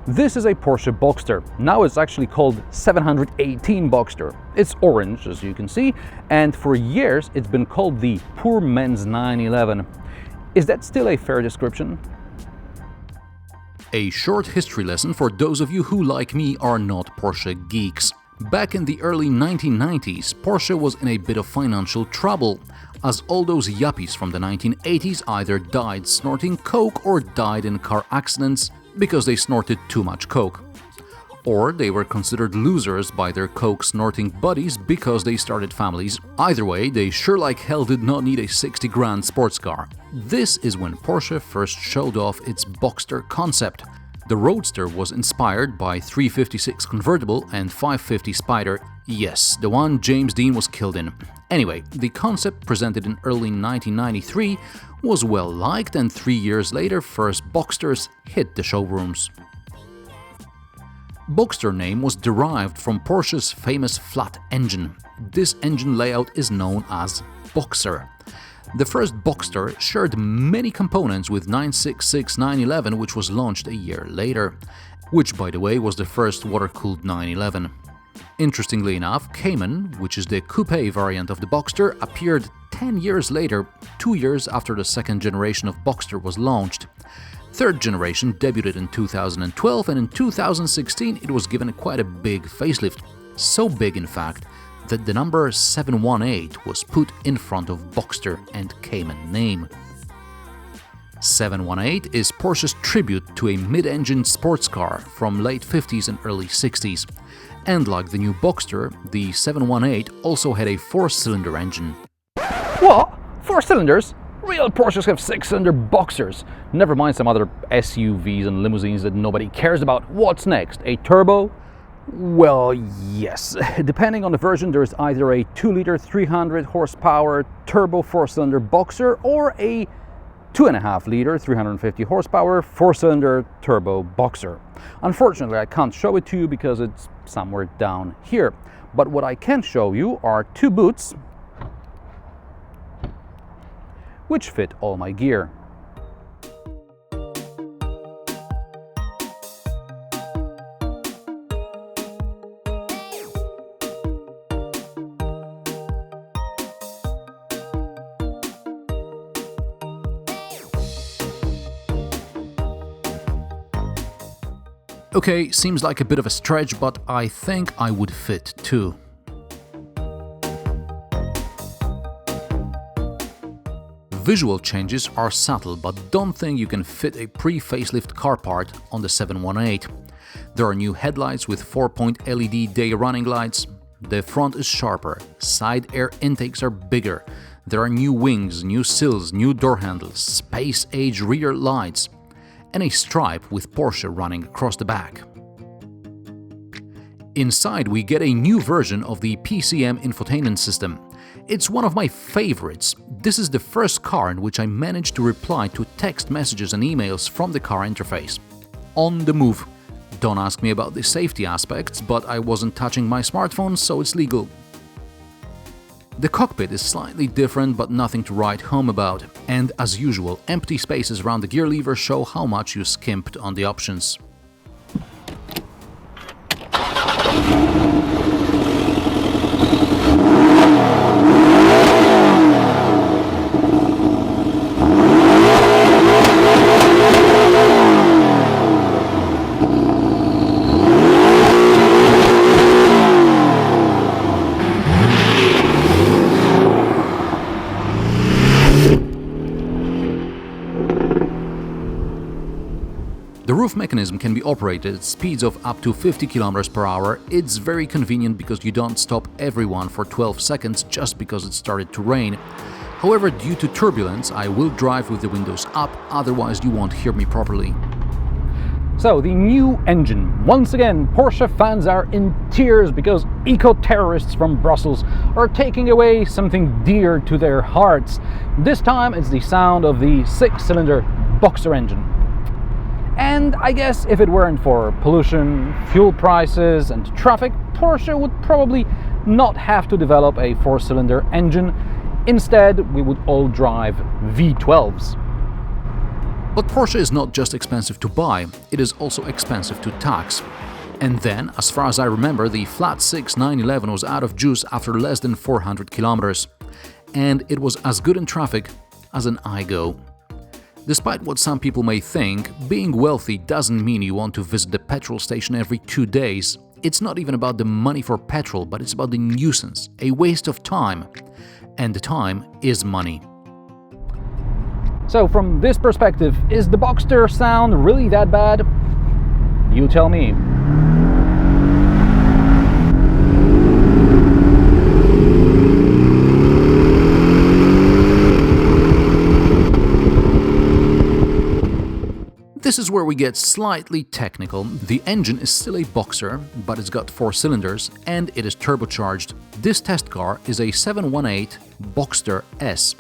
This is a Porsche Boxster. Now it's actually called 718 Boxster. It's orange, as you can see, and for years it's been called the poor man's 911. Is that still a fair description? A short history lesson for those of you who, like me, are not Porsche geeks. Back in the early 1990s, Porsche was in a bit of financial trouble, as all those yuppies from the 1980s either died snorting coke or died in car accidents because they snorted too much coke. Or they were considered losers by their coke-snorting buddies because they started families. Either way, they sure like hell did not need a 60 grand sports car. This is when Porsche first showed off its Boxster concept. The Roadster was inspired by 356 convertible and 550 Spyder. Yes, the one James Dean was killed in. Anyway, the concept, presented in early 1993, was well liked, and 3 years later first Boxsters hit the showrooms. Boxster name was derived from Porsche's famous flat engine. This engine layout is known as Boxer. The first Boxster shared many components with 966 911, which was launched a year later, which by the way was the first water-cooled 911. Interestingly enough, Cayman, which is the coupe variant of the Boxster, appeared 10 years later, 2 years after the second generation of Boxster was launched. Third generation debuted in 2012, and in 2016 it was given quite a big facelift. So big, in fact, that the number 718 was put in front of Boxster and Cayman name. 718 is Porsche's tribute to a mid-engine sports car from late 50s and early 60s. And like the new Boxster, the 718 also had a 4-cylinder engine. What? 4 cylinders? Real Porsches have 6-cylinder Boxsters. Never mind some other SUVs and limousines that nobody cares about. What's next? A turbo? Well, yes. Depending on the version, there is either a 2-liter 300 horsepower turbo 4-cylinder Boxster or a 2.5-liter 350 horsepower 4-cylinder turbo Boxster. Unfortunately, I can't show it to you because it's somewhere down here. But what I can show you are 2 boots which fit all my gear. Okay, seems like a bit of a stretch, but I think I would fit too. Visual changes are subtle, but don't think you can fit a pre-facelift car part on the 718. There are new headlights with 4-point LED day running lights. The front is sharper, side air intakes are bigger. There are new wings, new sills, new door handles, space-age rear lights, and a stripe with Porsche running across the back. Inside we get a new version of the PCM infotainment system. It's one of my favorites. This is the first car in which I managed to reply to text messages and emails from the car interface. On the move. Don't ask me about the safety aspects, but I wasn't touching my smartphone, so it's legal. The cockpit is slightly different, but nothing to write home about. And as usual, empty spaces around the gear lever show how much you skimped on the options. The roof mechanism can be operated at speeds of up to 50 km per hour. It's very convenient because you don't stop everyone for 12 seconds just because it started to rain. However, due to turbulence, I will drive with the windows up, otherwise you won't hear me properly. So, the new engine. Once again, Porsche fans are in tears because eco-terrorists from Brussels are taking away something dear to their hearts. This time it's the sound of the 6-cylinder Boxster engine. And I guess if it weren't for pollution, fuel prices and traffic, Porsche would probably not have to develop a 4-cylinder engine. Instead, we would all drive V12s. But Porsche is not just expensive to buy, it is also expensive to tax. And then, as far as I remember, the flat 6 911 was out of juice after less than 400 kilometers. And it was as good in traffic as an iGo. Despite what some people may think, being wealthy doesn't mean you want to visit the petrol station every 2 days. It's not even about the money for petrol, but it's about the nuisance, a waste of time. And time is money. So from this perspective, is the Boxster sound really that bad? You tell me. This is where we get slightly technical. The engine is still a Boxster, but it's got 4 cylinders and it is turbocharged. This test car is a 718 Boxster S.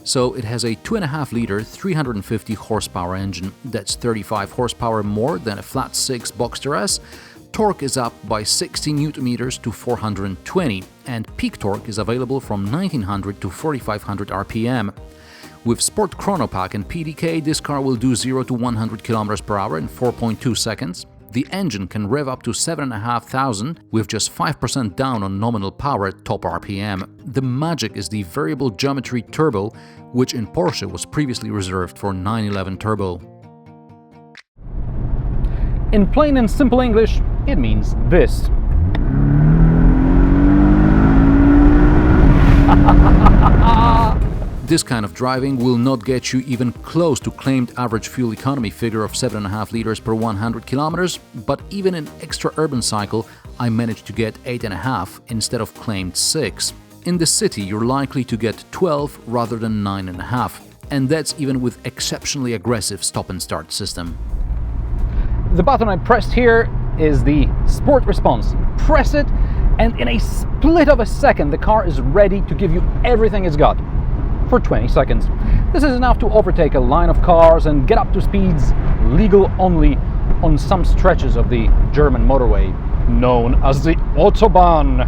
So it has a 2.5-liter 350 horsepower engine. That's 35 horsepower more than a flat 6 Boxster S. Torque is up by 60 Nm to 420, and peak torque is available from 1900 to 4500 RPM. With Sport Chrono Pack and PDK, this car will do 0 to 100 km per hour in 4.2 seconds. The engine can rev up to 7,500 with just 5% down on nominal power at top RPM. The magic is the variable geometry turbo, which in Porsche was previously reserved for 911 turbo. In plain and simple English, it means this. This kind of driving will not get you even close to claimed average fuel economy figure of 7.5 liters per 100 kilometers, but even in extra urban cycle, I managed to get 8.5 instead of claimed 6. In the city, you're likely to get 12 rather than 9.5, and that's even with exceptionally aggressive stop and start system. The button I pressed here is the Sport response. Press it, and in a split of a second, the car is ready to give you everything it's got. For 20 seconds. This is enough to overtake a line of cars and get up to speeds legal only on some stretches of the German motorway, known as the Autobahn.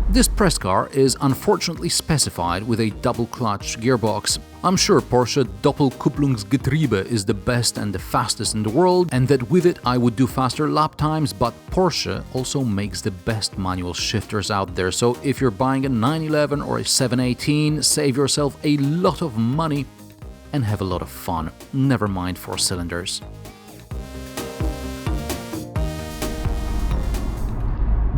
This press car is unfortunately specified with a double-clutch gearbox. I'm sure Porsche Doppelkupplungsgetriebe is the best and the fastest in the world, and that with it I would do faster lap times, but Porsche also makes the best manual shifters out there, so if you're buying a 911 or a 718, save yourself a lot of money and have a lot of fun. Never mind 4 cylinders.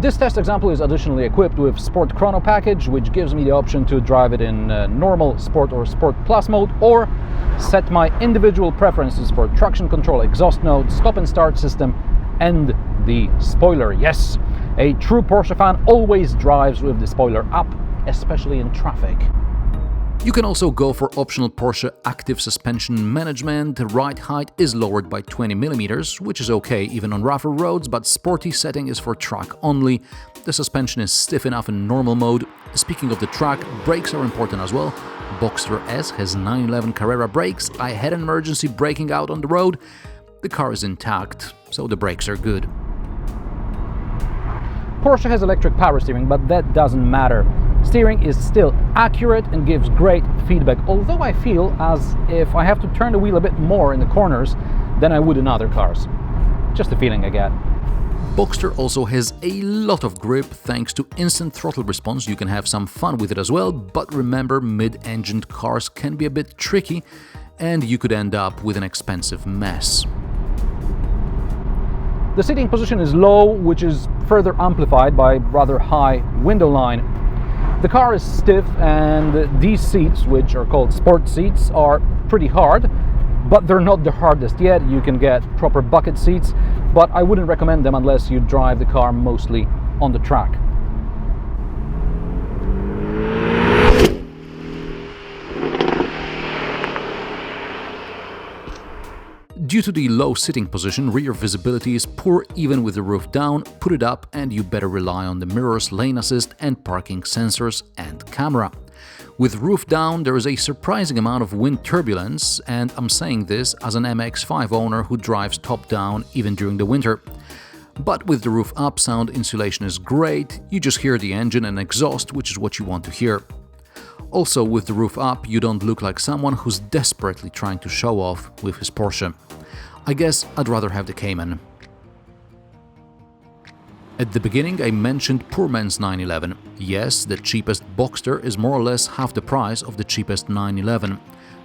This test example is additionally equipped with Sport Chrono package, which gives me the option to drive it in normal, Sport or Sport Plus mode, or set my individual preferences for traction control, exhaust note, stop and start system, and the spoiler. Yes, a true Porsche fan always drives with the spoiler up, especially in traffic. You can also go for optional Porsche active suspension management. The ride height is lowered by 20 mm, which is okay even on rougher roads, but sporty setting is for track only. The suspension is stiff enough in normal mode. Speaking of the track, brakes are important as well. Boxster S has 911 Carrera brakes. I had an emergency braking out on the road. The car is intact, so the brakes are good. Porsche has electric power steering, but that doesn't matter. Steering is still accurate and gives great feedback, although I feel as if I have to turn the wheel a bit more in the corners than I would in other cars. Just the feeling I get. Boxster also has a lot of grip thanks to instant throttle response. You can have some fun with it as well, but remember, mid-engined cars can be a bit tricky and you could end up with an expensive mess. The seating position is low, which is further amplified by rather high window line. The car is stiff, and these seats, which are called sport seats, are pretty hard, but they're not the hardest yet. You can get proper bucket seats, but I wouldn't recommend them unless you drive the car mostly on the track. Due to the low sitting position, rear visibility is poor even with the roof down. Put it up and you better rely on the mirrors, lane assist and parking sensors and camera. With roof down, there is a surprising amount of wind turbulence, and I'm saying this as an MX-5 owner who drives top down even during the winter. But with the roof up, sound insulation is great. You just hear the engine and exhaust, which is what you want to hear. Also, with the roof up, you don't look like someone who's desperately trying to show off with his Porsche. I guess I'd rather have the Cayman. At the beginning I mentioned poor man's 911. Yes, the cheapest Boxster is more or less half the price of the cheapest 911.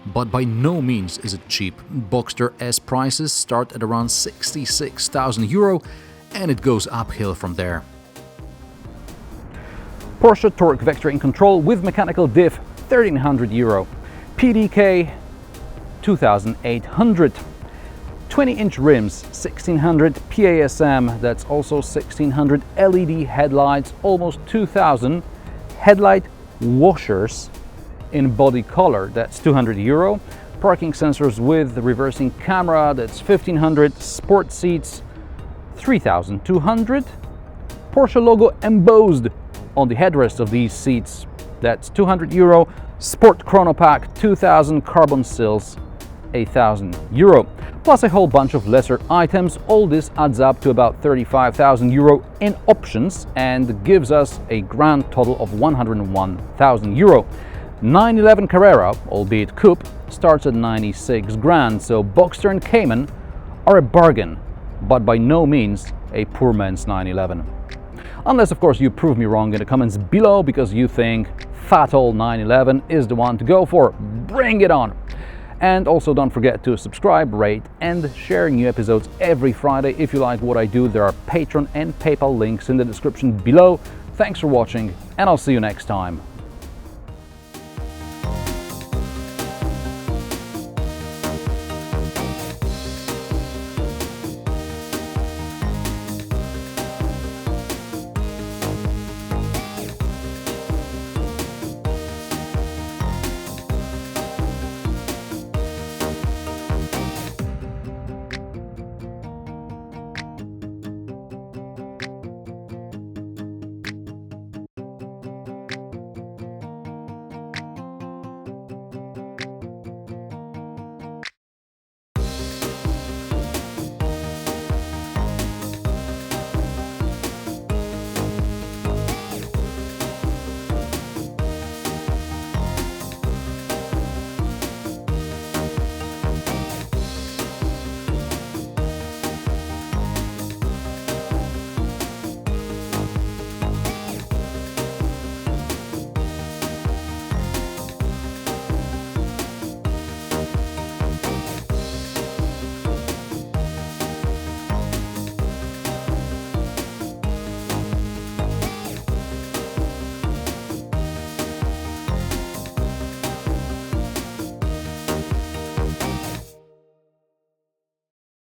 But by no means is it cheap. Boxster S prices start at around €66,000 and it goes uphill from there. Porsche torque vectoring control with mechanical diff, €1,300. PDK, 2,800. 20-inch rims, 1,600. PASM, that's also 1,600. LED headlights, almost 2,000. Headlight washers in body color, that's €200. Parking sensors with reversing camera, that's 1,500. Sport seats, 3,200. Porsche logo embossed on the headrest of these seats, that's €200. Sport chrono pack, 2,000. Carbon sills, €1,000. Plus a whole bunch of lesser items. All this adds up to about €35,000 in options and gives us a grand total of €101,000. 911 Carrera, albeit coupe, starts at 96 grand, so Boxster and Cayman are a bargain, but by no means a poor man's 911. Unless of course you prove me wrong in the comments below because you think fat old 911 is the one to go for. Bring it on! And also don't forget to subscribe, rate and share new episodes every Friday. If you like what I do, there are Patreon and PayPal links in the description below. Thanks for watching and I'll see you next time.